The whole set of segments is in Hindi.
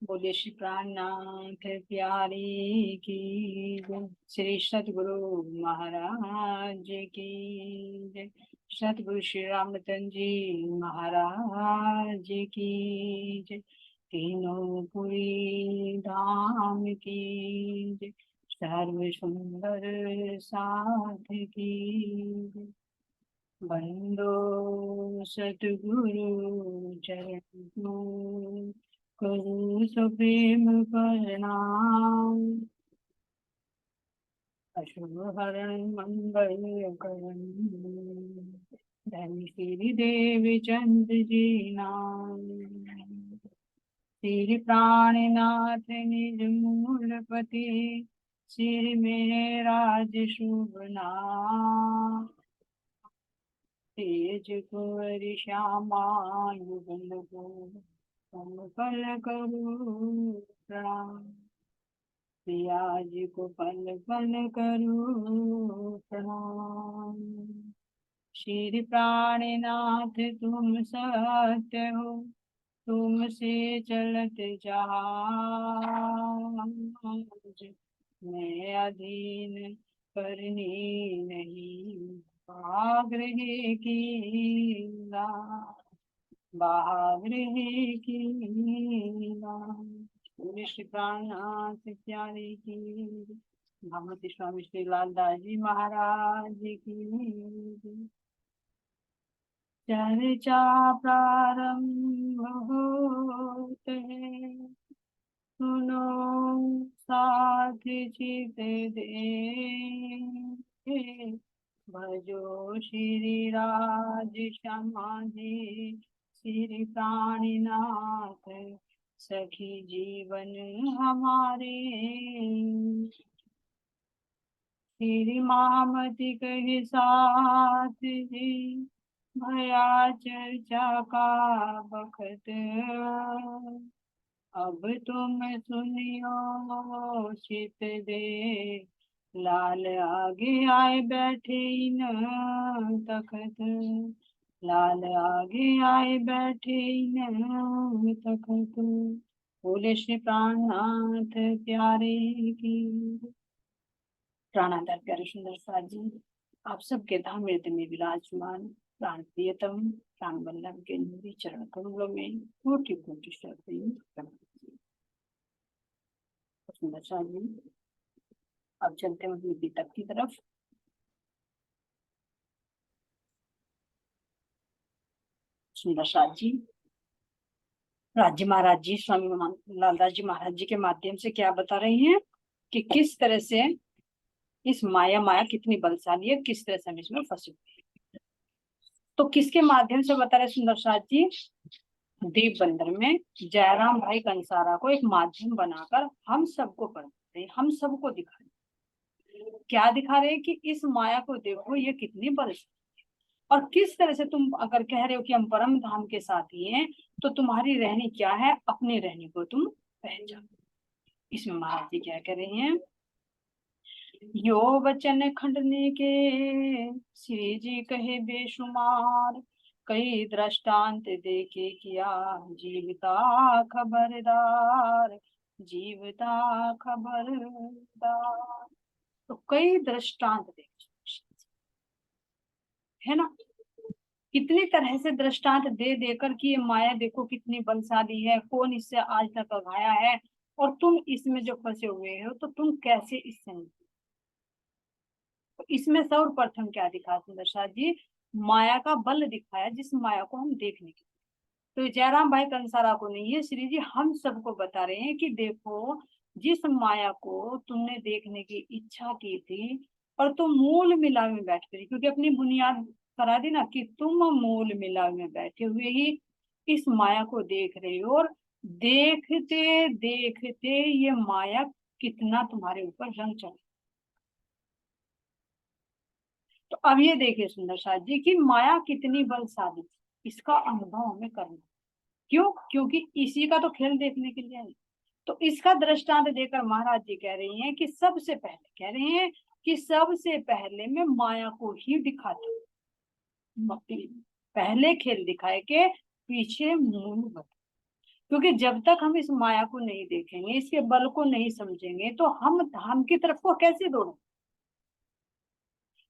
बोले श्री प्राणनाथ प्यारी की जय। श्री सतगुरु महाराज की जय। सतगुरु श्री रामचंद्र जी महाराज की जय। तीनों पुरी धाम की जय। सर्व सुंदर साथ की जय। बंदो सतगुरु चरण करूँ सो प्रेम प्रणाम। अशुभ हरण मंगल करण धन श्री देव चंद्र जी नाम। श्री प्राणनाथ निज मूलपति श्री मेरे राज शुभ नाम। तेज कुंवर श्यामा युगल को पल करूं प्रणाम। पिया जी को पल पल करूं प्रणाम। श्री प्राणनाथ तुम सत्य हो तुमसे चलत जहाज। मैं अधीन करनी नहीं आग्रह कीला बाग्रह कीला। बोले श्री प्राणनाथ प्यारे की भगवती स्वामी श्री लालदास जी महाराज की। चर्चा प्रारंभ होत है सुनो साथ चित दे। भजो श्री राज समाधि श्री प्राणनाथ सखी जीवन हमारे। श्री महामति कहे साथ जी भया चर्चा का बखत। अब तुम सुनियो चित दे लाल आगे आए बैठे न तखत। लाल आगे आए बैठे न तखत। बोले श्री प्राणनाथ प्यारे की। प्राणाधार प्यारे सुंदर साथ जी आप सबके धाम हृदय में विराजमान प्राण प्रियतम प्राण वल्लभ के नूरी चरण कमलों में कोटि कोटि श्रद्धाएं। सुंदर साथ जी अब चलते हैं अपनी पितक की तरफ। सुंदर साथ जी राज्य महाराज जी स्वामी लालदास जी महाराज जी के माध्यम से क्या बता रहे हैं कि किस तरह से इस माया कितनी बलशाली है, किस तरह से हम इसमें फंसे हुए हैं। तो किसके माध्यम से बता रहे सुंदर साथ जी? दीप बंदर में जयराम भाई कंसारा को एक माध्यम बनाकर हम सबको पढ़ते हैं, हम सबको दिखा रहे। क्या दिखा रहे हैं कि इस माया को देखो ये कितनी बलशाली। और किस तरह से तुम अगर कह रहे हो कि हम परम धाम के साथी हैं तो तुम्हारी रहनी क्या है, अपनी रहनी को तुम पहचानो। इसमें महाराज जी क्या कह रहे हैं? यो वचन खंडने के श्री जी कहे बेशुमार कई दृष्टांत देखे किया जीवता खबरदार। जीवता खबरदार तो कई दृष्टांत देखे है ना। कितनी तरह से दृष्टांत दे देकर कि ये माया देखो कितनी बलशाली है, कौन इससे आज तक अघाया है और तुम इसमें जो फंसे हुए हो तो तुम कैसे इससे निकलो। तो इसमें सर्वप्रथम क्या दिखा सुंदर साथ जी? माया का बल दिखाया जिस माया को हम देख नहीं। तो जयराम भाई कंसारा को नहीं है, श्री जी हम सबको बता रहे हैं कि देखो जिस माया को तुमने देखने की इच्छा की थी और तुम मूल मिलाव में बैठ गई, क्योंकि अपनी बुनियाद करा दी ना कि तुम मूल मिलाव में बैठे हुए ही इस माया को देख रहे हो और देखते देखते ये माया कितना तुम्हारे ऊपर रंग चढ़। तो अब ये देखिए सुंदर साथ जी की माया कितनी बलशाली, इसका अनुभव हमें करना। क्यों? क्योंकि इसी का तो खेल देखने के लिए है। तो इसका दृष्टांत देकर महाराज जी कह रही हैं कि सबसे पहले कह रहे हैं कि सबसे पहले मैं माया को ही दिखाता हूँ, पहले खेल दिखाए के पीछे मूल बता। क्योंकि जब तक हम इस माया को नहीं देखेंगे, इसके बल को नहीं समझेंगे, तो हम धाम की तरफ को कैसे दौड़ें।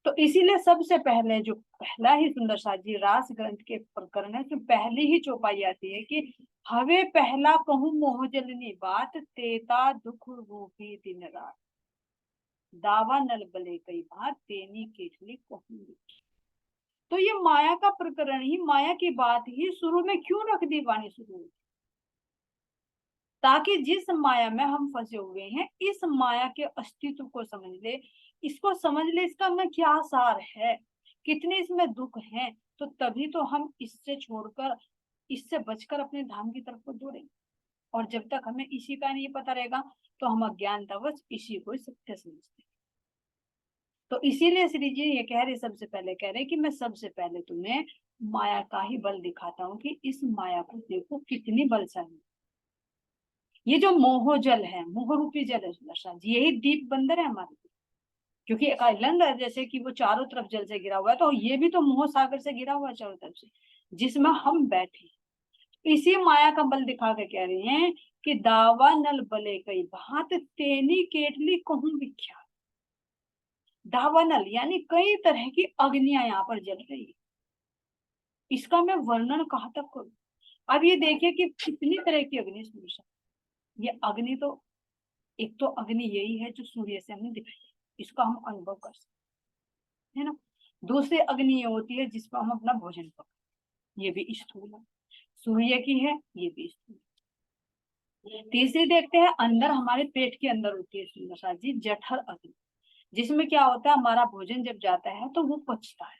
तो इसीलिए सबसे पहले जो पहला ही सुंदर साथ जी रास ग्रंथ के प्रकरण है, जो पहली ही चौपाई आती है कि हवे पहला कहूँ मोह जलनी बात, तेता दुख रूपी दिन रात, दावा नल बले कई बात, तेनी केतली कहूँ। तो ये माया का प्रकरण ही, माया की बात ही शुरू में क्यों रख दी वाणी शुरू, ताकि जिस माया में हम फंसे हुए हैं, इस माया के अस्तित्व को समझ ले, इसको समझ ले, इसका में क्या सार है, कितने इसमें दुख हैं, तो तभी तो हम इससे छोड़कर, इससे बचकर अपने धाम की तरफ को दौड़ेंगे। और जब तक हमें इसी का नहीं पता रहेगा, तो हम अज्ञानतावश इसी को सत्य समझते हैं। तो इसीलिए श्री जी ये कह रहे, सबसे पहले कह रहे कि मैं सबसे पहले तुम्हें माया का ही बल दिखाता हूँ कि इस माया को देखो कितनी बलशाली। ये जो मोह जल है, मोह रूपी जल है सुदर्शन जी, यही दीप बंदर है हमारे, क्योंकि एक आइलैंड है जैसे कि वो चारों तरफ जल से गिरा हुआ है, तो ये भी तो मोह सागर से गिरा हुआ है चारों तरफ से, जिसमें हम बैठे। इसी माया का बल दिखा के कह रही हैं कि दावा नल बले कई भांत, तेनी केटली कहूं विख्यात। दावानल यानी कई तरह की अग्नियां यहाँ पर जल रही है, इसका मैं वर्णन कहाँ तक करूं। अब ये देखिए कि कितनी तरह की अग्नि सुदर्शन, ये अग्नि तो, एक तो अग्नि यही है जो सूर्य से हमें दिखाई, इसका हम अनुभव कर सकते है ना। दूसरी अग्नि ये होती है जिस पर हम अपना भोजन पकाते, ये भी स्थूल है, सूर्य की है, ये भी स्थूल है। तीसरी देखते हैं, अंदर हमारे पेट के अंदर होती है सुंदर जी जठर अग्नि, जिसमें क्या होता है, हमारा भोजन जब जाता है तो वो पचता है,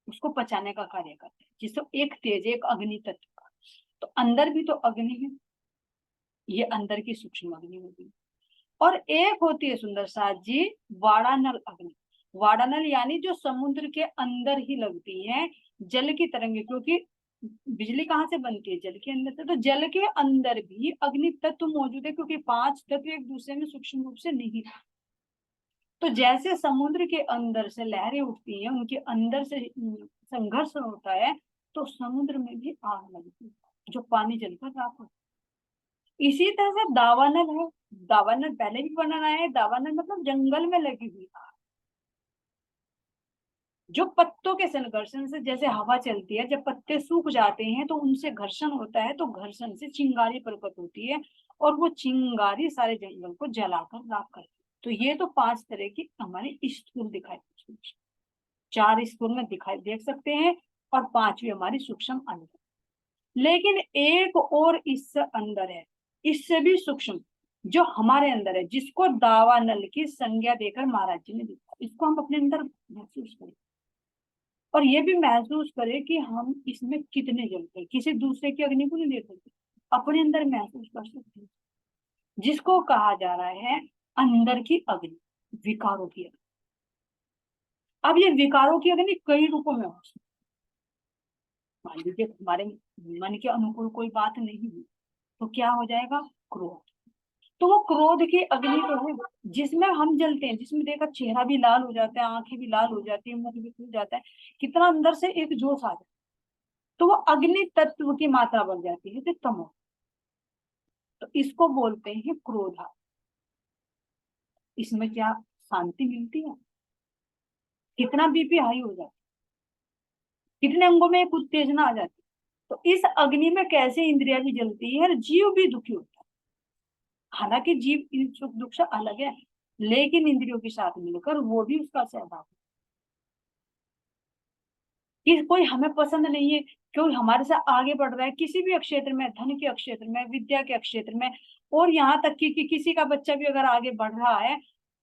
उसको पचाने का कार्य करते हैं, जिसको एक तेज, एक अग्नि तत्व का। तो अंदर भी तो अग्नि है, ये अंदर की सूक्ष्म अग्नि होगी। और एक होती है सुंदर साथ जी वाड़ानल अग्नि, वाड़ानल यानी जो समुद्र के अंदर ही लगती है, जल की तरंगे, क्योंकि बिजली कहाँ से बनती है, जल के अंदर से, तो जल के अंदर भी अग्नि तत्व मौजूद है, क्योंकि पांच तत्व एक दूसरे में सूक्ष्म रूप से नहीं है। तो जैसे समुद्र के अंदर से लहरें उठती हैं, उनके अंदर से संघर्ष होता है, तो समुद्र में भी आग लगती है, जो पानी जलकर राख होता है। इसी तरह से दावानल है, दावानल पहले भी वर्णन आया है, दावानल मतलब जंगल में लगी हुई आग, जो पत्तों के संघर्षण से, जैसे हवा चलती है, जब पत्ते सूख जाते हैं तो उनसे घर्षण होता है, तो घर्षण से चिंगारी प्रकट होती है, और वो चिंगारी सारे जंगल को जलाकर राख करती है। तो ये तो पांच तरह की हमारी स्थूल दिखाई, चार स्थूल में दिखाई देख सकते हैं, और पांचवी हमारी सूक्ष्म अंदर। लेकिन एक और इससे अंदर है, इससे भी सूक्ष्म, जो हमारे अंदर है, जिसको दावानल की संज्ञा देकर महाराज जी ने दिखा, इसको हम अपने अंदर महसूस करें, और ये भी महसूस करें कि हम इसमें कितने जलते हैं, किसी दूसरे की अग्नि को नहीं देख सकते, अपने अंदर महसूस कर सकते हैं, जिसको कहा जा रहा है अंदर की अग्नि, विकारों की अग्नि। अब ये विकारों की अग्नि कई रूपों में हो सकती है। मान लीजिए हमारे मन के अनुकूल कोई बात नहीं हुई, तो क्या हो जाएगा, क्रोध। तो वो क्रोध की अग्नि तो है, जिसमें हम जलते हैं, जिसमें देखा चेहरा भी लाल हो जाता है, आंखें भी लाल हो जाती है, मुंह भी खुल जाता है, कितना अंदर से एक जोश आ जाता है, तो वो अग्नि तत्व की मात्रा बढ़ जाती है, तो तमो, तो इसको बोलते हैं क्रोधा। इसमें क्या शांति मिलती है, कितना बीपी हाई हो जाता है, कितने अंगों में एक उत्तेजना आ जाती है। तो इस अग्नि में कैसे इंद्रिया भी जलती है और जीव भी दुखी होता है। हालांकि जीव सुख दुख से अलग है, लेकिन इंद्रियों के साथ मिलकर वो भी उसका सहभाग, कि कोई हमें पसंद नहीं है, कोई हमारे से आगे बढ़ रहा है किसी भी क्षेत्र में, धन के क्षेत्र में, विद्या के क्षेत्र में, और यहाँ तक कि किसी का बच्चा भी अगर आगे बढ़ रहा है,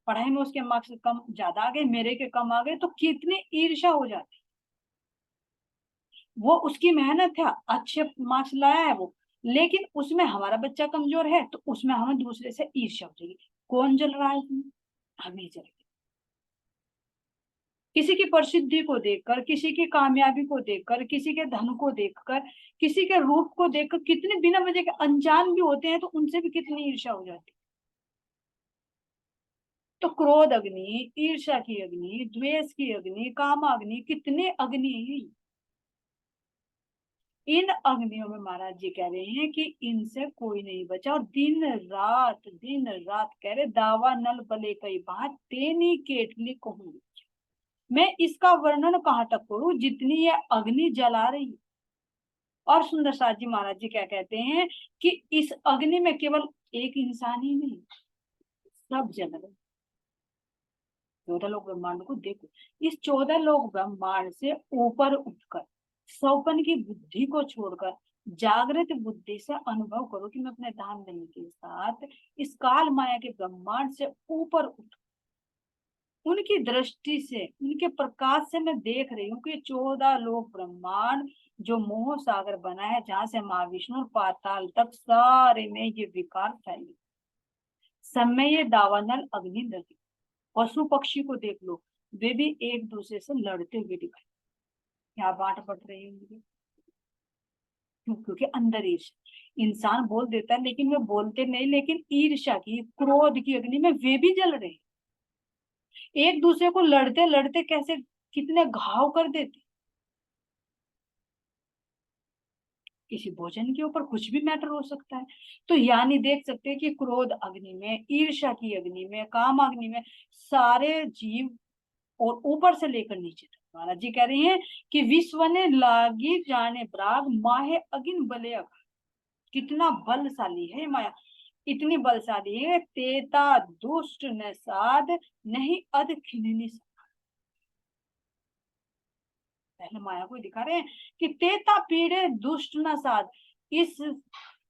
पढ़ाई में उसके मार्क्स कम ज्यादा आ गए, मेरे के कम आ गए, तो कितनी ईर्ष्या हो जाती। वो उसकी मेहनत है, अच्छे मार्क्स लाया है वो, लेकिन उसमें हमारा बच्चा कमजोर है, तो उसमें हमें दूसरे से ईर्ष्या हो जाएगी। कौन जल रहा है इसमें, हमें जल, किसी की प्रसिद्धि को देखकर, किसी की कामयाबी को देखकर, किसी के धन को देखकर, किसी के रूप को देखकर, कितने बिना वजह के अनजान भी होते हैं, तो उनसे भी कितनी ईर्ष्या हो जाती है। तो क्रोध अग्नि, ईर्ष्या की अग्नि, द्वेष की अग्नि, काम अग्नि, कितने अग्नि है। इन अग्नियों में महाराज जी कह रहे हैं कि इनसे कोई नहीं बचा, और दिन रात कह रहे दावा नल बले कई बात तेनी केटली कहूँ। मैं इसका वर्णन कहाँ तक करूं जितनी ये अग्नि जला रही है। और सुंदर साथ जी महाराज जी क्या कहते हैं कि इस अग्नि में केवल एक इंसान ही नहीं, सब जल रहे। 14 लोक ब्रह्मांड को देखो, इस 14 लोक ब्रह्मांड से ऊपर उठकर सौपन की बुद्धि को छोड़कर जागृत बुद्धि से अनुभव करो कि मैं अपने धाम धनी के साथ इस काल माया के ब्रह्मांड से ऊपर उठ, उनकी दृष्टि से उनके प्रकाश से मैं देख रही हूँ कि 14 लोक ब्रह्मांड जो मोह सागर बना है, जहां से महाविष्णु और पाताल तक सारे में ये विकार फैले। समय ये दावानल अग्नि नदी, पशु पक्षी को देख लो, वे भी एक दूसरे से लड़ते हुए दिखाई, क्या बांट पड़ रही है। क्योंकि अंदर ईर्ष्या, इंसान बोल देता है लेकिन वे बोलते नहीं, लेकिन ईर्ष्या की क्रोध की अग्नि में वे भी जल रहे, एक दूसरे को लड़ते लड़ते कैसे कितने घाव कर देते। किसी भोजन के ऊपर कुछ भी मैटर हो सकता है। तो यानी देख सकते हैं कि क्रोध अग्नि में, ईर्ष्या की अग्नि में, काम अग्नि में सारे जीव, और ऊपर से लेकर नीचे तक महाराज जी कह रहे हैं कि विश्व ने लागी जाने ब्राग माहे अगिन बले अघ। कितना बलशाली है माया, इतनी बलशाली है, तेता दुष्ट न साध नहीं अध खिन्नी। पहले माया को दिखा रहे हैं कि तेता पीड़े दुष्ट न साध। इस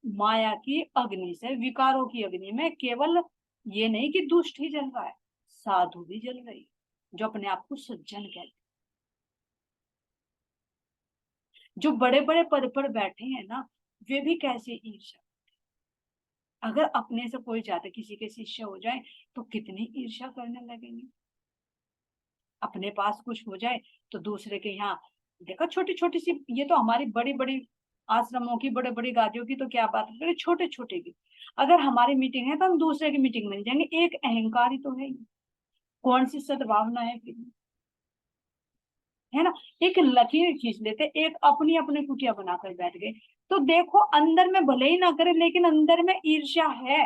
माया की अग्नि से, विकारों की अग्नि में केवल ये नहीं कि दुष्ट ही जल रहा है, साधु भी जल रही, जो अपने आप को सज्जन कहते, जो बड़े बड़े पद पर बैठे हैं ना, वे भी कैसे ईर्ष्या। अगर अपने से कोई ज्यादा किसी के शिष्य हो जाए तो कितनी ईर्ष्या करने लगेंगे। अपने पास कुछ हो जाए तो दूसरे के यहाँ देखो, छोटी छोटी सी, ये तो हमारी बड़ी बड़ी आश्रमों की, बड़े बड़ी गादियों की तो क्या बात करें, छोटे छोटे की अगर हमारी मीटिंग है तो हम दूसरे की मीटिंग में जाएंगे, एक अहंकार ही तो है। कौन सी सद्भावना है फिर, है ना। एक लकीर खींच लेते, एक अपनी अपनी कुटिया बनाकर बैठ गए, तो देखो अंदर में भले ही ना करे लेकिन अंदर में ईर्ष्या है।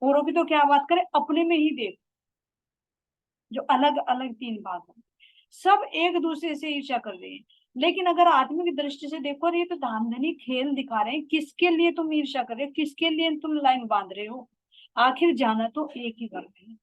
औरों की तो क्या बात करें, अपने में ही देख, जो अलग अलग तीन भाग हैं, सब एक दूसरे से ईर्ष्या कर रहे हैं। लेकिन अगर आत्मा की दृष्टि से देखो, ये तो धांधनी खेल दिखा रहे हैं, किसके लिए तुम ईर्ष्या कर रहे हो, किसके लिए तुम लाइन बांध रहे हो, आखिर जाना तो एक ही वर्ग है।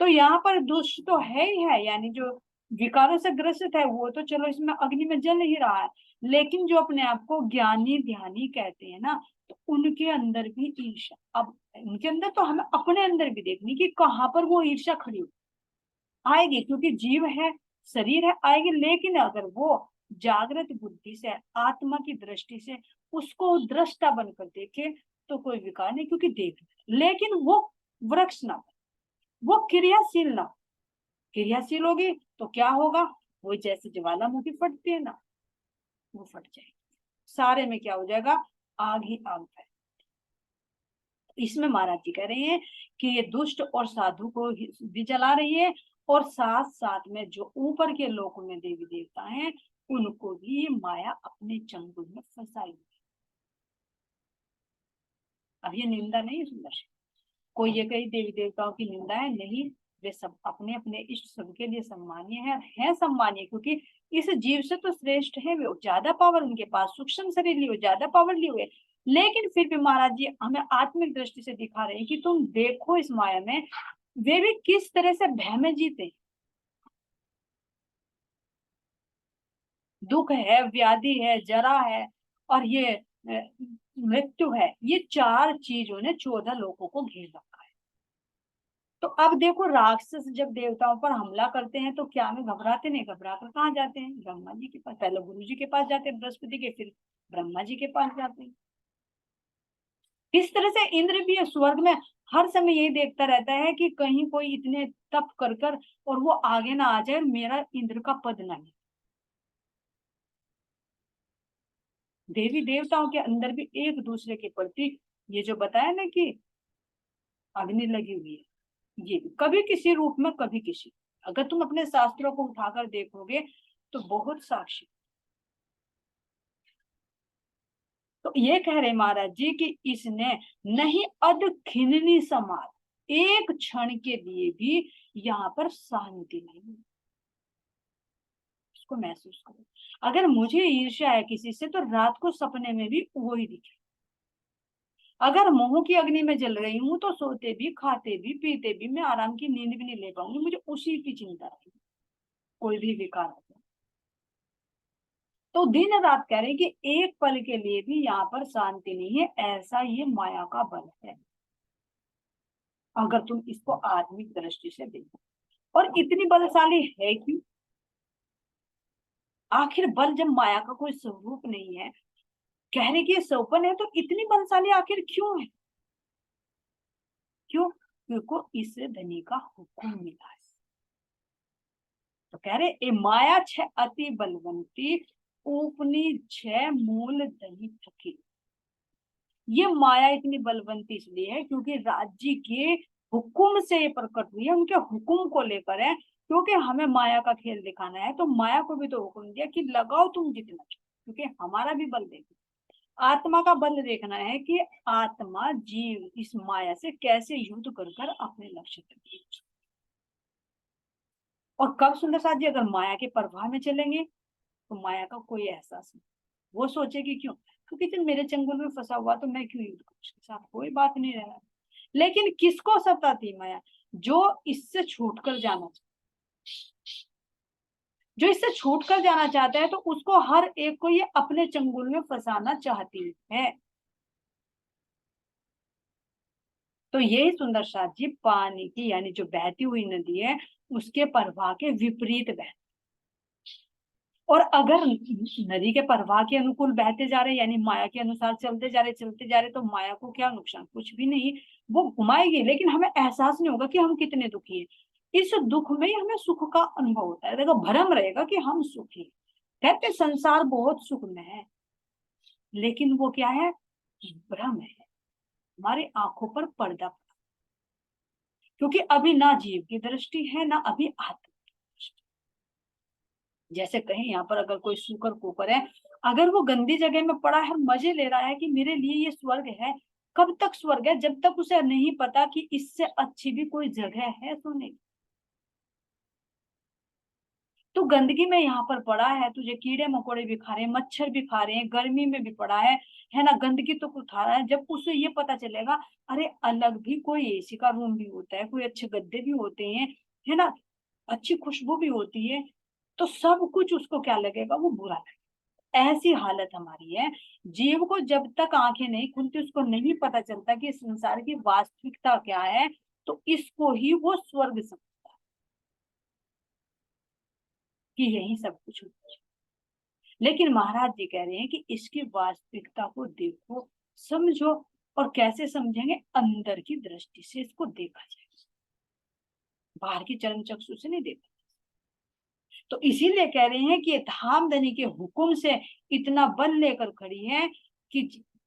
तो यहाँ पर दुष्ट तो है ही है, यानी जो विकारों से ग्रसित है वो तो चलो इसमें अग्नि में जल ही रहा है, लेकिन जो अपने आप को ज्ञानी ध्यानी कहते हैं ना, तो उनके अंदर भी ईर्ष्या, अब उनके अंदर तो हमें अपने अंदर भी देखनी कि कहाँ पर वो ईर्ष्या खड़ी हो आएगी, क्योंकि जीव है, शरीर है, आएगी। लेकिन अगर वो जागृत बुद्धि से, आत्मा की दृष्टि से उसको दृष्टा बनकर देखे तो कोई विकार नहीं, क्योंकि देख, लेकिन वो वृक्ष ना, वो क्रियाशील ना, क्रियाशील होगी तो क्या होगा, वो जैसे ज्वालामुखी फटती है ना, वो फट जाएगी, सारे में क्या हो जाएगा, आग ही आग है। इसमें महाराज जी कह रहे हैं कि ये दुष्ट और साधु को भी जला रही है, और साथ साथ में जो ऊपर के लोक में देवी देवता हैं उनको भी ये माया अपने चंगुल में फंसाई। अब ये निंदा नहीं है सुंदर, कोई ये कई देवी देवताओं की निंदा है नहीं, वे सब अपने अपने इष्ट सबके लिए सम्मानीय है सम्मानीय, क्योंकि इस जीव से तो श्रेष्ठ है, वे ज्यादा पावर उनके पास, सूक्ष्म शरीर लिए हुए, ज्यादा पावर लिए हुए। लेकिन फिर भी महाराज जी हमें आत्मिक दृष्टि से दिखा रहे हैं कि तुम देखो इस माया में वे भी किस तरह से भय में जीते। दुख है, व्याधि है, जरा है, और ये मृत्यु है, ये चार चीजों ने 14 लोगों को घेर रखा है। तो अब देखो, राक्षस जब देवताओं पर हमला करते हैं तो क्या में घबराते नहीं, घबरा कर कहाँ जाते हैं, ब्रह्मा जी के पास, पहले गुरु जी के पास जाते हैं बृहस्पति के, फिर ब्रह्मा जी के पास जाते हैं। इस तरह से इंद्र भी स्वर्ग में हर समय यही देखता रहता है कि कहीं कोई इतने तप कर कर और वो आगे ना आ जाए, मेरा इंद्र का पद ना ले। देवी देवताओं के अंदर भी एक दूसरे के प्रति, ये जो बताया ना कि अग्नि लगी हुई है, ये कभी किसी रूप में, कभी किसी, अगर तुम अपने शास्त्रों को उठाकर देखोगे तो बहुत साक्षी, तो ये कह रहे महाराज जी कि इसने नहीं अध खिन्नी समाज, एक क्षण के लिए भी यहाँ पर शांति नहीं, इसको महसूस करो। अगर मुझे ईर्ष्या है किसी से तो रात को सपने में भी वो ही दिखे। अगर मोह की अग्नि में जल रही हूं तो सोते भी, खाते भी, पीते भी मैं आराम की नींद भी नहीं ले पाऊंगी, मुझे उसी की चिंता रहेगी, कोई भी विकार हो जाए। तो दिन रात कह रहे हैं कि एक पल के लिए भी यहाँ पर शांति नहीं है, ऐसा ये माया का बल है, अगर तुम इसको आत्मिक दृष्टि से देखो। और इतनी बलशाली है क्यों? आखिर बल जब माया का कोई स्वरूप नहीं है, कह रहे कि ये सौपन है, तो इतनी बलशाली आखिर क्यों है? क्यों? क्योंकि इस धनी का हुक्म मिला है। तो कह रहे ए माया छ अति बलवंती, ऊपनी छ मूल धनी थकी। ये माया इतनी बलवंती इसलिए है क्योंकि राज्य के हुक्म से ये प्रकट हुई है, उनके हुक्म को लेकर है। क्योंकि हमें माया का खेल दिखाना है तो माया को भी तो हुक्म दिया कि लगाओ तुम जितना चाहो, क्योंकि हमारा भी बल देखना, आत्मा का बल देखना है कि आत्मा जीव इस माया से कैसे युद्ध कर कर अपने लक्ष्य तक पहुंचे। और कब सुंदर साथ जी अगर माया के प्रभाव में चलेंगे तो माया का कोई एहसास नहीं, वो सोचेगी क्यों, क्योंकि जब मेरे चंगुल में फंसा हुआ तो मैं क्यों युद्ध करूं उसके साथ, कोई बात नहीं रहा। लेकिन किसको सताती माया? जो इससे छूटकर जाना चाहता, जो इससे छूटकर जाना चाहता है तो उसको हर एक को ये अपने चंगुल में फंसाना चाहती है। तो यही सुंदर साथ जी पानी की यानी जो बहती हुई नदी है उसके प्रवाह के विपरीत बह, और अगर नदी के प्रवाह के अनुकूल बहते जा रहे यानी माया के अनुसार चलते जा रहे तो माया को क्या नुकसान, कुछ भी नहीं, वो घुमाएगी, लेकिन हमें एहसास नहीं होगा कि हम कितने दुखी हैं। इस दुख में ही हमें सुख का अनुभव होता है, देखो भ्रम रहेगा कि हम सुखी। कहते संसार बहुत सुख में है, लेकिन वो क्या है, भ्रम है, हमारी आंखों पर पर्दा, क्योंकि अभी ना जीव की दृष्टि है ना अभी आत्मा। जैसे कहें यहाँ पर अगर कोई सूकर कुकर है, अगर वो गंदी जगह में पड़ा है, मजे ले रहा है कि मेरे लिए ये स्वर्ग है, कब तक स्वर्ग है? जब तक उसे नहीं पता कि इससे अच्छी भी कोई जगह है सोने की। तो गंदगी में यहाँ पर पड़ा है, तुझे कीड़े मकोड़े भी खा रहे हैं, मच्छर भी खा रहे हैं, गर्मी में भी पड़ा है ना, गंदगी तो कुछ खा रहा है। जब उसे ये पता चलेगा अरे अलग भी कोई एसी का रूम भी होता है, कोई अच्छे गद्दे भी होते हैं, है ना, अच्छी खुशबू भी होती है, तो सब कुछ उसको क्या लगेगा, वो बुरा लगेगा। ऐसी हालत हमारी है। जीव को जब तक आंखें नहीं खुलती, उसको नहीं पता चलता कि संसार की वास्तविकता क्या है, तो इसको ही वो स्वर्ग समझता है कि यही सब कुछ होता है। लेकिन महाराज जी कह रहे हैं कि इसकी वास्तविकता को देखो, समझो, और कैसे समझेंगे, अंदर की दृष्टि से इसको देखा जाए, बाहर की चरण चक्षु से नहीं देखा। तो इसीलिए कह रहे हैं कि धामधनी के हुक्म से इतना बल लेकर खड़ी है कि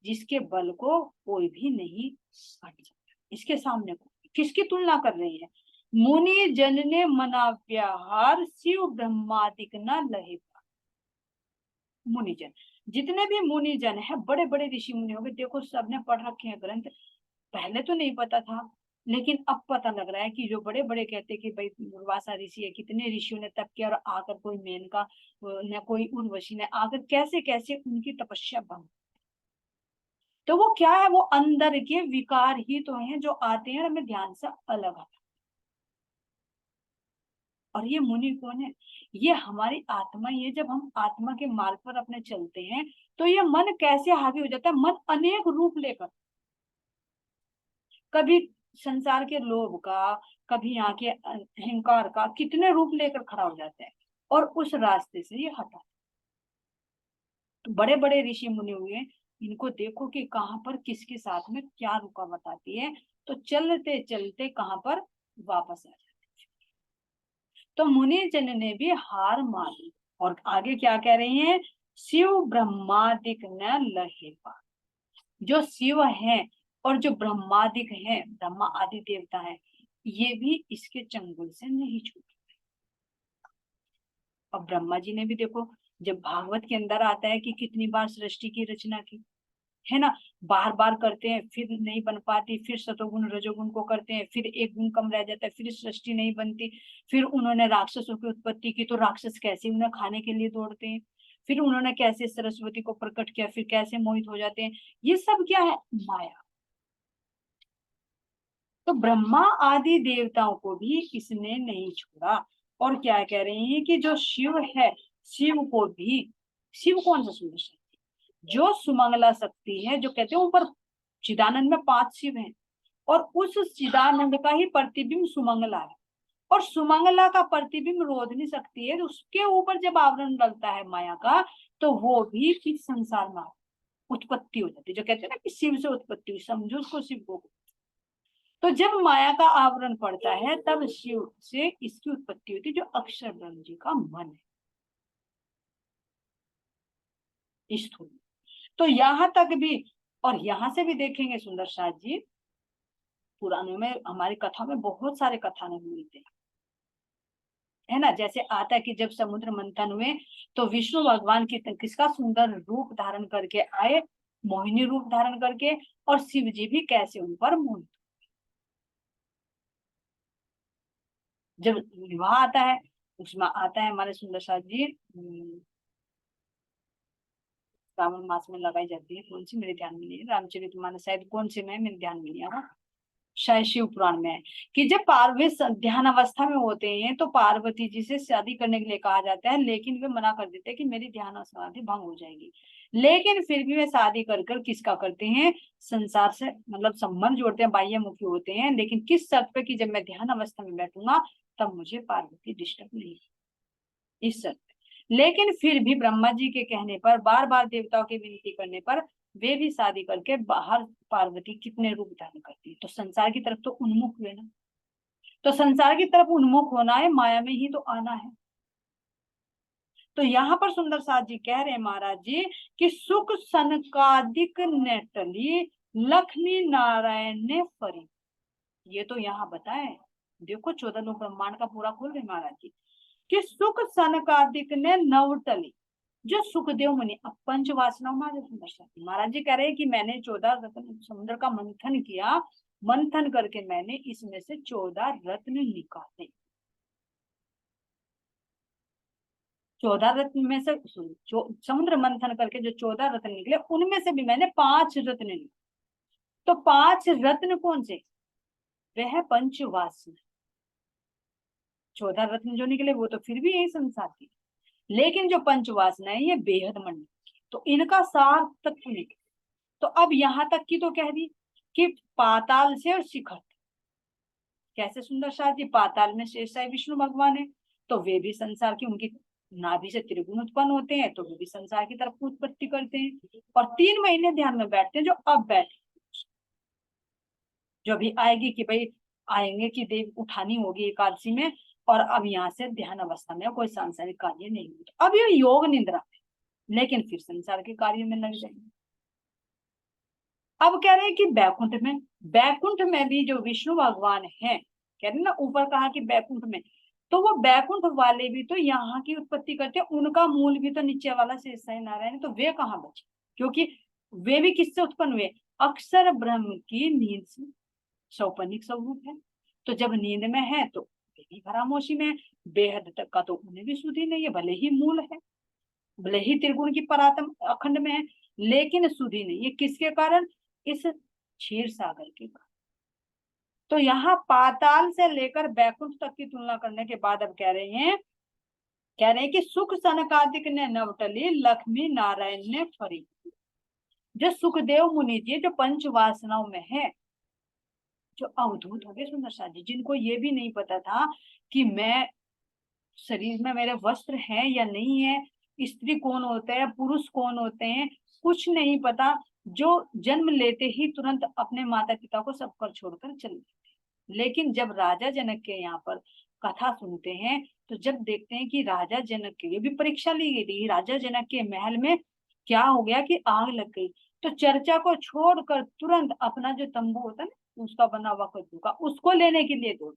जिसके बल को कोई भी नहीं हट सकता, इसके सामने को किसकी तुलना कर रही है? मुनि जन ने मना व्याहार, शिव ब्रह्मादिक न लहे। मुनिजन, जितने भी मुनिजन है, बड़े बड़े ऋषि मुनि हो गए, देखो सबने पढ़ रखे हैं ग्रंथ, पहले तो नहीं पता था, लेकिन अब पता लग रहा है कि जो बड़े बड़े कहते कि भाई दुर्वासा ऋषि है, कितने ऋषियों ने तप किया, और आकर कोई मेनका न कोई उर्वशी ने आकर कैसे कैसे उनकी तपस्या भंग। तो वो क्या है, वो अंदर के विकार ही तो हैं जो आते हैं और हमें ध्यान से अलग आता। और ये मुनि कौन है? ये हमारी आत्मा ही है। जब हम आत्मा के मार्ग पर अपने चलते हैं तो ये मन कैसे हावी हो जाता है, मन अनेक रूप लेकर, कभी संसार के लोभ का, कभी यहाँ के अहंकार का, कितने रूप लेकर खड़ा हो जाता है, और उस रास्ते से ये हटा। तो बड़े बड़े ऋषि मुनि हुए, इनको देखो कि कहाँ पर किसके साथ में क्या रुकावट आती है, तो चलते चलते कहाँ पर वापस आ जाते। तो मुनि जन ने भी हार मानी, और आगे क्या कह रहे हैं, शिव ब्रह्मादिक न लहे पा। जो शिव है और जो ब्रह्मादिक है, ब्रह्मा आदि देवता है, ये भी इसके चंगुल से नहीं छूटे। और ब्रह्मा जी ने भी देखो, जब भागवत के अंदर आता है कि कितनी बार सृष्टि की रचना की, है ना, बार बार करते हैं, फिर नहीं बन पाती, फिर सतोगुण रजोगुण को करते हैं, फिर एक गुण कम रह जाता है, फिर सृष्टि नहीं बनती, फिर उन्होंने राक्षसों की उत्पत्ति की, तो राक्षस कैसे उन्हें खाने के लिए दौड़ते हैं, फिर उन्होंने कैसे सरस्वती को प्रकट किया, फिर कैसे मोहित हो जाते हैं। ये सब क्या है? माया। तो ब्रह्मा आदि देवताओं को भी इसने नहीं छोड़ा। और क्या कह रहे हैं कि जो शिव है, शिव को भी, शिव कौन सा सुंदर शक्ति, जो सुमंगला शक्ति है, जो कहते हैं ऊपर चिदानंद में 5 शिव हैं, और उस चिदानंद का ही प्रतिबिंब सुमंगला है, और सुमंगला का प्रतिबिंब रोधनी शक्ति है, उसके ऊपर जब आवरण डलता है माया का, तो वो भी इस संसार में उत्पत्ति हो जाती है। जो कहते हैं ना कि शिव से उत्पत्ति हुई, समझो उसको शिव को। तो जब माया का आवरण पड़ता है तब शिव से इसकी उत्पत्ति होती है, जो अक्षर ब्रह्म जी का मन है स्थूल। तो यहां तक भी, और यहां से भी देखेंगे सुंदर साथ जी, पुराणों में, हमारी कथा में बहुत सारे कथानक मिलते हैं, है ना। जैसे आता है कि जब समुद्र मंथन हुए तो विष्णु भगवान की किसका सुंदर रूप धारण करके आए, मोहिनी रूप धारण करके, और शिव जी भी कैसे उन पर मोहित। जब विवाह आता है, उसमें आता है हमारे सुंदर साथ जी, श्रावण मास में लगाई जाती है, कौन सी मेरे ध्यान में नहीं है, रामचरितमानस शायद, कौन सी में मेरे ध्यान में नहीं आ रहा, शायद शिव पुराण में है, कि जब पार्वती ध्यान अवस्था में होते हैं तो पार्वती जी से शादी करने के लिए कहा जाता है, लेकिन वे मना कर देते हैं कि मेरी ध्यान समाधि भंग हो जाएगी। लेकिन फिर भी वे शादी कर कर किसका करते हैं? संसार से मतलब संबंध जोड़ते हैं, बाह्य मुखी होते हैं, लेकिन किस शर्त पे? कि जब मैं ध्यान अवस्था में बैठूंगा तब मुझे पार्वती डिस्टर्ब नहीं, इस शर्त। लेकिन फिर भी ब्रह्मा जी के कहने पर, बार बार देवताओं की विनती करने पर, वे भी शादी करके बाहर पार्वती कितने रूप धारण करती है, तो संसार की तरफ तो उन्मुख हुए ना। तो संसार की तरफ उन्मुख होना है, माया में ही तो आना है। तो यहाँ पर सुंदर साथ जी कह रहे हैं महाराज जी कि सुख सनकादिक ने टली, लक्ष्मी नारायण ने फरी। ये तो यहाँ बताए, देखो 14 लोक ब्रह्मांड का पूरा खोल रहे महाराज जी कि सुख सनकादिक ने नवटली, जो सुखदेव मुनि, अब पंच वासनाओं में महाराज जी कह रहे हैं कि मैंने 14 रत्न समुद्र का मंथन किया, मंथन करके मैंने इसमें से 14 रत्न निकाले। 14 रत्न में से समुद्र मंथन करके जो 14 रत्न निकले, उनमें से भी मैंने 5 रत्न निकले। तो 5 रत्न कौन से? वह है पंच वासना। 14 रत्न जो निकले वो तो फिर भी यही संसार की, लेकिन जो पंच वासना है ये बेहद मंडल, तो इनका सार तत्व निकले। तो अब यहाँ तक की तो कह दी कि पाताल से और शिखर, कैसे सुंदर शाह जी, पाताल में शेषाई विष्णु भगवान है, तो वे भी संसार की, उनकी नाभि से त्रिगुण उत्पन्न होते हैं, तो वे भी संसार की तरफ उत्पत्ति करते हैं, और 3 महीने ध्यान में बैठते हैं, जो अब बैठे, जो भी आएगी कि भाई आएंगे कि देव उठानी होगी एकादशी में, और अब यहाँ से ध्यान अवस्था में कोई सांसारिक कार्य नहीं होता, अब ये योग निद्रा है, लेकिन फिर संसार के कार्य में लग जाएंगे। अब कह रहे हैं कि बैकुंठ में, बैकुंठ में भी जो विष्णु भगवान है, कह रहे ना ऊपर कहा कि बैकुंठ में, तो वो बैकुंठ वाले भी तो यहाँ की उत्पत्ति करते हैं, उनका मूल भी तो नीचे वाला शेषाई नारायण, तो वे कहाँ बचे? क्योंकि वे भी किससे उत्पन्न हुए? अक्षर ब्रह्म की नींद से, सौपनिक स्वरूप है, तो जब नींद में है तो वे भी भरामोशी में है, बेहद तक का तो उन्हें भी सुधि नहीं है, भले ही मूल है, भले ही त्रिगुण की परात्म अखंड में है, लेकिन सुधि नहीं है, किसके कारण? इस क्षीर सागर के कारण। तो यहाँ पाताल से लेकर बैकुंठ तक की तुलना करने के बाद अब कह रहे हैं कि सुख सनकादिक ने नवटली, लक्ष्मी नारायण ने फरी। जो सुखदेव मुनि जी जो पंच वासनाओं में है, जो अवधूत हो गए सुंदर साथ जी, जिनको ये भी नहीं पता था कि मैं शरीर में मेरे वस्त्र हैं या नहीं है, स्त्री कौन होता है, पुरुष कौन होते हैं, कुछ नहीं पता, जो जन्म लेते ही तुरंत अपने माता पिता को सब कर छोड़कर चले जाते। लेकिन जब राजा जनक के यहाँ पर कथा सुनते हैं, तो जब देखते हैं कि राजा जनक के लिए भी परीक्षा ली गई थी, राजा जनक के महल में क्या हो गया कि आग लग गई, तो चर्चा को छोड़कर तुरंत अपना जो तंबू होता है ना, उसका बना हुआ कद्दू का, उसको लेने के लिए दौड़,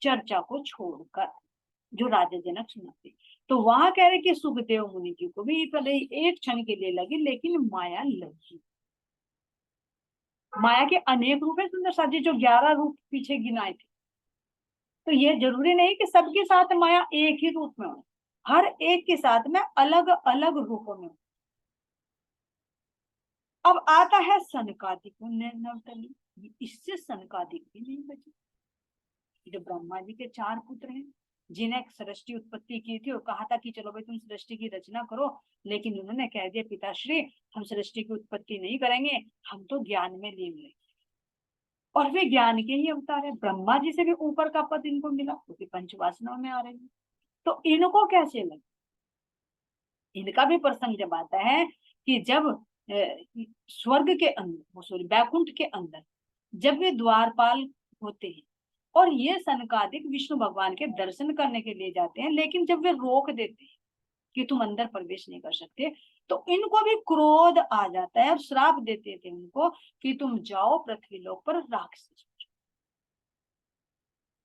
चर्चा को छोड़कर, जो राजा जनक सुनाते। तो वहां कह रहे कि सुखदेव मुनि जी को भी पहले एक क्षण के लिए लगी, लेकिन माया लगी, माया के अनेक रूप है सुंदर साथ जी, जो 11 रूप पीछे गिनाए थे। तो ये जरूरी नहीं कि सबके साथ माया एक ही रूप में हो, हर एक के साथ में अलग अलग रूपों में हो। अब आता है सनकादिक नवतली, इससे सनकादिक भी नहीं बचे। जो ब्रह्मा जी के 4 पुत्र हैं, जिन्हें सृष्टि उत्पत्ति की थी और कहा था कि चलो भाई तुम सृष्टि की रचना करो, लेकिन उन्होंने कह दिया पिताश्री हम सृष्टि की उत्पत्ति नहीं करेंगे, हम तो ज्ञान में लीन रहेंगे। और वे ज्ञान के ही अवतार है, ब्रह्मा जी से भी ऊपर का पद इनको मिला, क्योंकि पंचवासनाओं में आ रहे हैं। तो इनको कैसे लगे? इनका भी प्रसंग जब आता है कि जब स्वर्ग के अंदर, वो सॉरी बैकुंठ के अंदर जब वे द्वारपाल होते हैं और ये सनकादिक विष्णु भगवान के दर्शन करने के लिए जाते हैं, लेकिन जब वे रोक देते हैं कि तुम अंदर प्रवेश नहीं कर सकते, तो इनको भी क्रोध आ जाता है और श्राप देते थे उनको कि तुम जाओ पृथ्वी लोक पर राक्षस।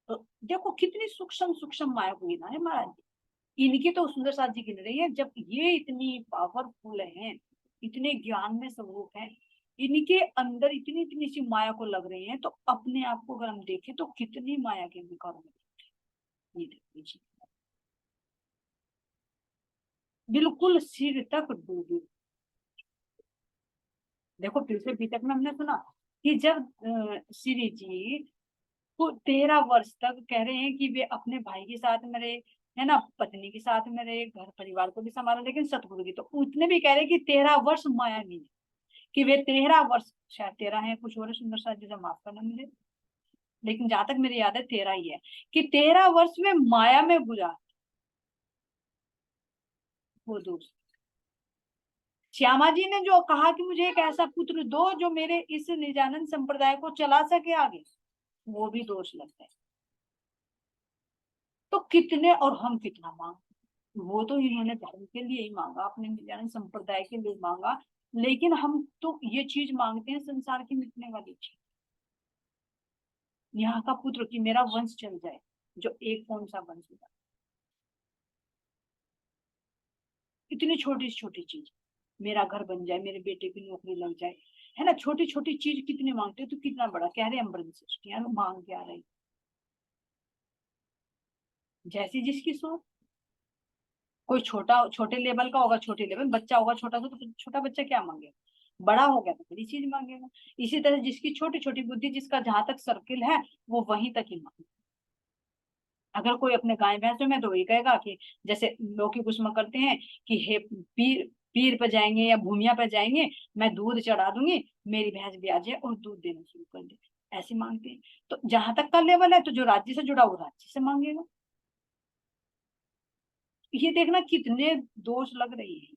तो देखो कितनी सूक्ष्म सूक्ष्म माया हुई ना है महाराज। इनकी तो सुंदर साथ जी गिन रही है, जब ये इतनी पावरफुल हैं, इतने ज्ञान में स्वरूप हैं, इनके अंदर इतनी इतनी सी माया को लग रही है, तो अपने आप को अगर हम देखें तो कितनी माया के विकारों में ये देखिए, बिल्कुल सिर तक डूबी। देखो फिर से तक में हमने सुना कि जब श्री जी को 13 वर्ष तक कह रहे हैं कि वे अपने भाई के साथ में रहे, है ना, पत्नी के साथ में रहे, घर परिवार को भी संभाला, लेकिन सतगुरु की तो उतने भी कह रहे हैं कि 13 वर्ष माया नहीं, कि वे 13 वर्ष, शायद 13 है, कुछ और सुंदर सा जैसे माफ करना मुझे, लेकिन जहां तक मेरी याद है 13 ही है, कि 13 वर्ष में माया में गुजारा वो दोस्त। श्यामा जी ने जो कहा कि मुझे एक ऐसा पुत्र दो जो मेरे इस निजानंद संप्रदाय को चला सके आगे, वो भी दोष लगता है। तो कितने और हम कितना मांग, वो तो इन्होंने धर्म के लिए ही मांगा, अपने निजानंद संप्रदाय के लिए मांगा, लेकिन हम तो ये चीज मांगते हैं संसार की मिटने वाली चीज, यहाँ का पुत्र कि मेरा वंश चल जाए, जो एक कौन सा वंश होगा। इतनी छोटी छोटी चीज, मेरा घर बन जाए, मेरे बेटे की नौकरी लग जाए, है ना, छोटी छोटी चीज कितनी मांगते हैं, तो कितना बड़ा कह रहे हैं अमृत सृष्टि, मांग क्या रहे, जैसी जिसकी सोच। कोई छोटा छोटे लेवल का होगा, छोटे लेवल बच्चा होगा छोटा सा, तो छोटा बच्चा क्या मांगेगा, बड़ा हो गया तो बड़ी चीज मांगेगा। इसी तरह जिसकी छोटी छोटी बुद्धि, जिसका जहां तक सर्किल है, वो वहीं तक ही मांगे। अगर कोई अपने गाय भैंसों में तो वही कहेगा कि जैसे लौकी कुसुम करते हैं कि हे पीर, पीर पे जाएंगे या भूमिया पे जाएंगे, मैं दूध चढ़ा दूंगी, मेरी भैंस भी आ जाए और दूध देना शुरू कर दे, ऐसे मांगते हैं। तो जहां तक का लेवल है, तो जो राज्य से जुड़ा वो राज्य से मांगेगा। ये देखना कितने दोष लग रही है,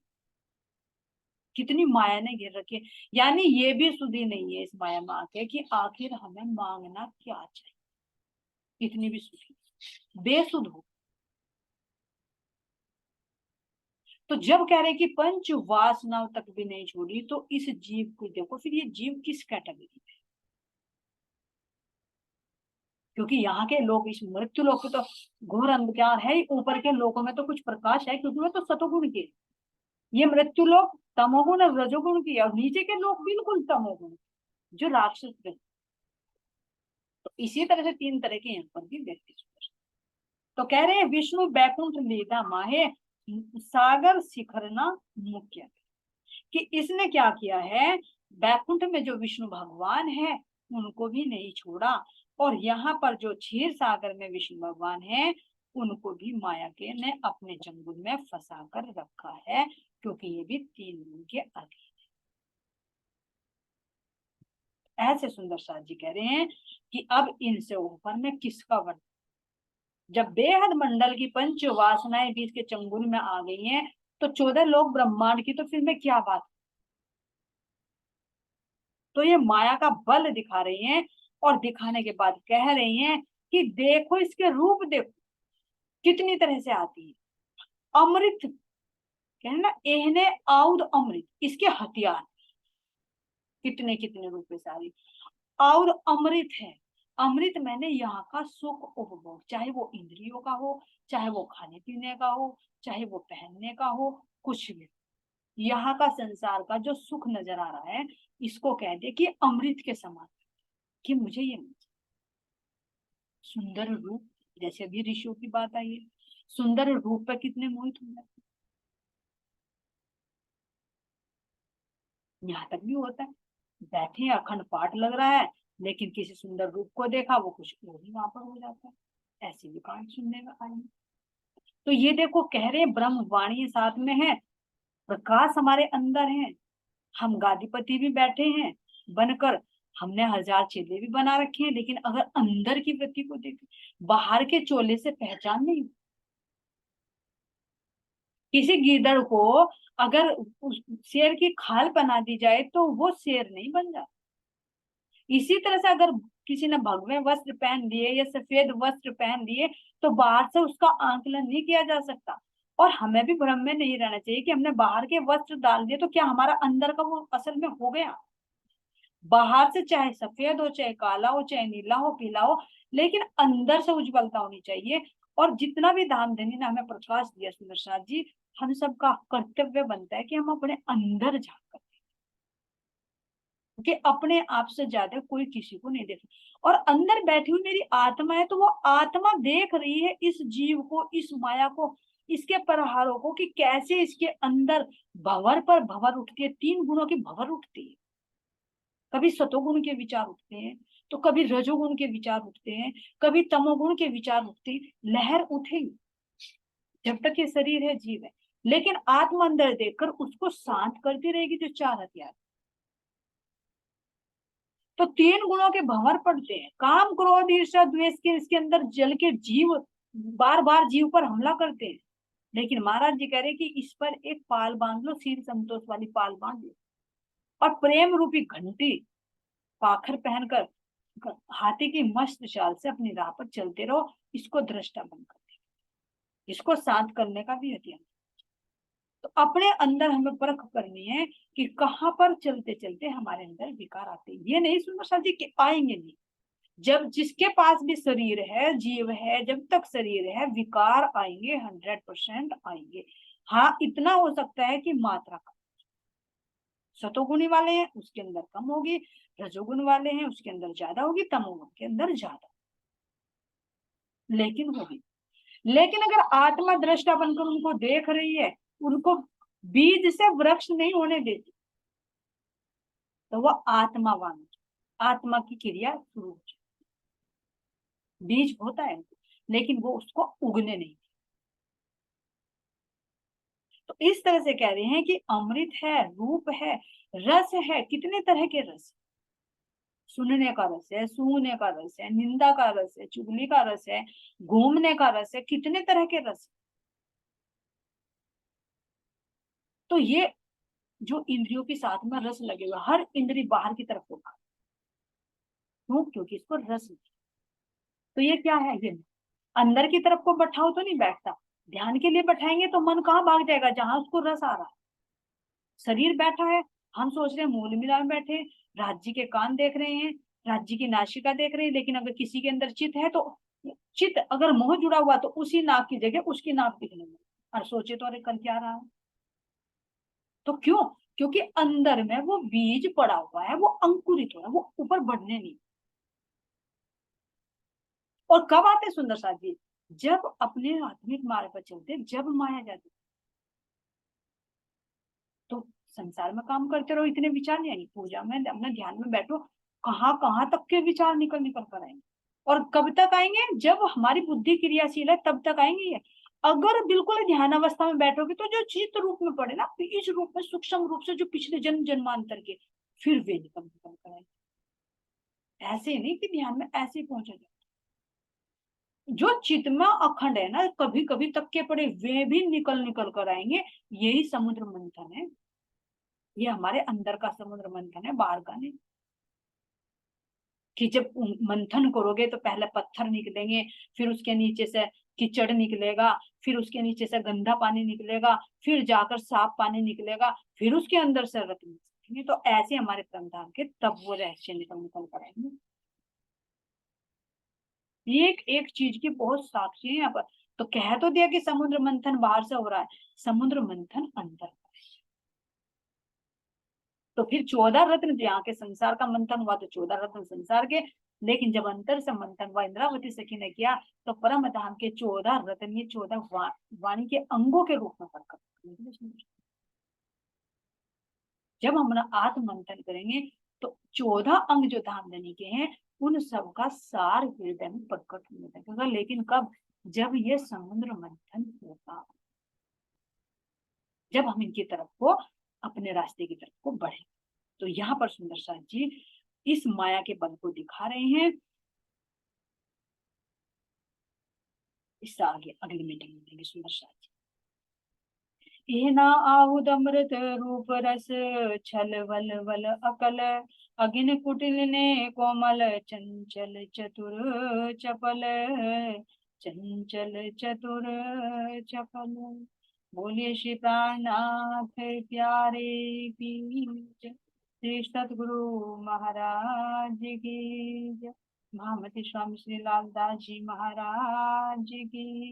कितनी माया ने घेर रखी है। यानी ये भी सुधी नहीं है इस माया में आके कि आखिर हमें मांगना क्या चाहिए, इतनी भी सुधी, बेसुध हो। तो जब कह रहे कि पंच वासनाओं तक भी नहीं छोड़ी, तो इस जीव को देखो, फिर ये जीव किस कैटेगरी में, क्योंकि यहाँ के लोग इस मृत्यु लोक के तो घोर अंधकार है, ऊपर के लोगों में तो कुछ प्रकाश है, क्योंकि वे तो सतोगुण के, ये मृत्यु लोक तमोगुण और रजोगुण की है, और नीचे के लोग बिल्कुल तमोगुण, जो राक्षस है। तो इसी तरह से 3 तरह के यहाँ पर भी व्यक्ति। तो कह रहे हैं विष्णु बैकुंठ लीला माहे सागर शिखरना मुख्य, कि इसने क्या किया है, बैकुंठ में जो विष्णु भगवान है उनको भी नहीं छोड़ा, और यहाँ पर जो क्षीर सागर में विष्णु भगवान है उनको भी माया के ने अपने चंगुल में फंसा कर रखा है, क्योंकि ये भी 3 गुण के अधीन। ऐसे सुंदर साथ जी कह रहे हैं कि अब इनसे ऊपर में किसका वर्णन, जब बेहद मंडल की पंच वासनाएं भी इसके चंगुल में आ गई हैं, तो 14 लोग ब्रह्मांड की तो फिर में क्या बात। तो ये माया का बल दिखा रही हैं, और दिखाने के बाद कह रही हैं कि देखो इसके रूप देखो कितनी तरह से आती है। अमृत कहना ना, एहने आउद अमृत, इसके हथियार कितने कितने रूप से आ रही, और अमृत है। अमृत मैंने यहाँ का सुख उपभोग, चाहे वो इंद्रियों का हो, चाहे वो खाने पीने का हो, चाहे वो पहनने का हो, कुछ भी, यहाँ का संसार का जो सुख नजर आ रहा है, इसको कह दे कि अमृत के समान, कि मुझे ये सुंदर रूप, जैसे अभी ऋषियों की बात आई है, सुंदर रूप पर कितने मोहित हो जाते हैं। यहाँ तक भी होता है, बैठे अखंड पाठ लग रहा है, लेकिन किसी सुंदर रूप को देखा, वो कुछ और ही वहां पर हो जाता है। ऐसे भी कांड सुनने में आए। तो ये देखो, कह रहे हैं ब्रह्म वाणी साथ में है, प्रकाश हमारे अंदर है, हम गादीपति भी बैठे हैं बनकर, हमने 1000 चेले भी बना रखे हैं, लेकिन अगर अंदर की वृत्ति को देखें, बाहर के चोले से पहचान नहीं। किसी गीदड़ को अगर उस शेर की खाल बना दी जाए तो वो शेर नहीं बन जाता। इसी तरह से अगर किसी ने भगवे वस्त्र पहन लिए या सफेद वस्त्र पहन लिए, तो बाहर से उसका आंकलन नहीं किया जा सकता। और हमें भी भ्रम में नहीं रहना चाहिए कि हमने बाहर के वस्त्र डाल दिए तो क्या हमारा अंदर का वो असल में हो गया। बाहर से चाहे सफेद हो, चाहे काला हो, चाहे नीला हो, पीला हो, लेकिन अंदर से उज्ज्वलता होनी चाहिए। और जितना भी धाम धनी ने हमें प्रकाश दिया सुंदर साथ जी, हम सबका कर्तव्य बनता है कि हम अपने अंदर जाकर, क्योंकि अपने आप से ज्यादा कोई किसी को नहीं देख। और अंदर बैठी हुई मेरी आत्मा है, तो वो आत्मा देख रही है इस जीव को, इस माया को, इसके प्रहारों को, कि कैसे इसके अंदर भंवर पर भंवर उठती है, 3 गुणों की भंवर उठती है। कभी सतोगुण के विचार उठते हैं, तो कभी रजोगुण के विचार उठते हैं, कभी तमोगुण के विचार उठते हैं। लहर उठेगी जब तक ये शरीर है, जीव है, लेकिन आत्मा अंदर देखकर उसको शांत करती रहेगी जो 4 हथियार। तो 3 गुणों के भंवर पड़ते हैं, काम क्रोध ईर्ष्या द्वेष के, इसके अंदर जल के जीव बार बार जीव पर हमला करते हैं। लेकिन महाराज जी कह रहे कि इस पर एक पाल बांध लो, शील संतोष वाली पाल बांध लो, और प्रेम रूपी घंटी पाखर पहनकर हाथी की मस्त चाल से अपनी राह पर चलते रहो। इसको दृष्टा बनकर, इसको शांत करने का भी हथियार। तो अपने अंदर हमें परख करनी है कि कहाँ पर चलते चलते हमारे अंदर विकार आते हैं। ये नहीं सुनो सर जी कि आएंगे नहीं, जब जिसके पास भी शरीर है, जीव है, जब तक शरीर है विकार आएंगे, 100% आएंगे। हाँ, इतना हो सकता है कि मात्रा कम, सतोगुणी वाले हैं उसके अंदर कम होगी, रजोगुण वाले हैं उसके अंदर ज्यादा होगी, तमोगुण के अंदर ज्यादा, लेकिन होगी। लेकिन अगर आत्मा दृष्टा बनकर उनको देख रही है, उनको बीज से वृक्ष नहीं होने देती, तो वह आत्मावान, आत्मा की क्रिया शुरू हो जाए। बीज होता है लेकिन वो उसको उगने नहीं। तो इस तरह से कह रहे हैं कि अमृत है, रूप है, रस है, कितने तरह के रस। सुनने का रस है, सूंघने का रस है, निंदा का रस है, चुगली का रस है, घूमने का रस है, कितने तरह के रस। तो ये जो इंद्रियों के साथ में रस लगे हुए, हर इंद्री बाहर की तरफ होगा, क्यों? क्योंकि इसको रस नहीं। तो ये क्या है? ये अंदर की तरफ को बैठाओ तो नहीं बैठता। ध्यान के लिए बैठाएंगे तो मन कहाँ भाग जाएगा? जहां उसको रस आ रहा है। शरीर बैठा है, हम सोच रहे हैं मूल मिला में बैठे, राज्य के कान देख रहे हैं, राज्य की नासिका देख रहे हैं, लेकिन अगर किसी के अंदर चित्त है तो चित्त अगर मोह जुड़ा हुआ तो उसी नाक की जगह उसकी नाक दिखने में, और सोचे तो अरे कल क्या रहा है। तो क्यों? क्योंकि अंदर में वो बीज पड़ा हुआ है, वो अंकुरित हो रहा है, वो ऊपर बढ़ने नहीं। और कब आते सुंदर साथ जी? जब अपने आत्मिक मार्ग पर चलते, जब माया जाती। तो संसार में काम करते रहो, इतने विचार नहीं आएंगे, पूजा में अपना ध्यान में बैठो, कहाँ कहाँ तक के विचार निकल निकल कर आएंगे। और कब तक आएंगे? जब हमारी बुद्धि क्रियाशील है तब तक आएंगे ये। अगर बिल्कुल ध्यान अवस्था में बैठोगे तो जो चित्त रूप में पड़े ना, इस रूप में सूक्ष्म रूप से जो पिछले जन्म जन्मांतर के, फिर वे निकल निकल कर आएंगे। ऐसे नहीं कि ध्यान में ऐसे ही पहुंचा जाए। जो चित्त में अखंड है ना, कभी कभी तक के पड़े वे भी निकल निकल कर आएंगे। यही समुद्र मंथन है, ये हमारे अंदर का समुद्र मंथन है, बाहर का नहीं। कि जब मंथन करोगे तो पहले पत्थर निकलेंगे, फिर उसके नीचे से कीचड़ निकलेगा, फिर उसके नीचे से गंदा पानी निकलेगा, फिर जाकर साफ पानी निकलेगा, फिर उसके अंदर से रत्न निकलेंगे। तो ऐसे हमारे प्रधान के तब वो रहस्य निकल निकल कर आएंगे। एक एक चीज की बहुत साक्षी है यहाँ पर। तो कह तो दिया कि समुद्र मंथन बाहर से हो रहा है, समुद्र मंथन अंदर। तो फिर 14 रत्न जो यहाँ के संसार का मंथन हुआ तो 14 रत्न संसार के, लेकिन जब अंतर से मंथन हुआ इंद्रावती सखी ने किया तो परम धाम के 14 रत्न ये 14 वाणी के अंगों के रूप में प्रकट हुए। जब हम आत्म मंथन करेंगे तो 14 अंग जो धामधनी के हैं उन सब का सार हृदय में प्रकट होने लगेगा। लेकिन कब? जब ये समुद्र मंथन होगा, जब हम इनकी तरफ को, अपने रास्ते की तरफ को बढ़े। तो यहाँ पर सुंदर साथ जी इस माया के बल को दिखा रहे हैं। इससे आगे अगली मीटिंग में देंगे सुंदर साथ जी। एना आहुद अमृत रूप रस छल वल वल अकल अगिन कुटिल ने कोमल चंचल चतुर चपल चंचल चतुर चपल। बोलिए श्री प्राणनाथ प्यारे की श्री सतगुरु महाराज की। महामती स्वामी श्री लालदास जी महाराज की।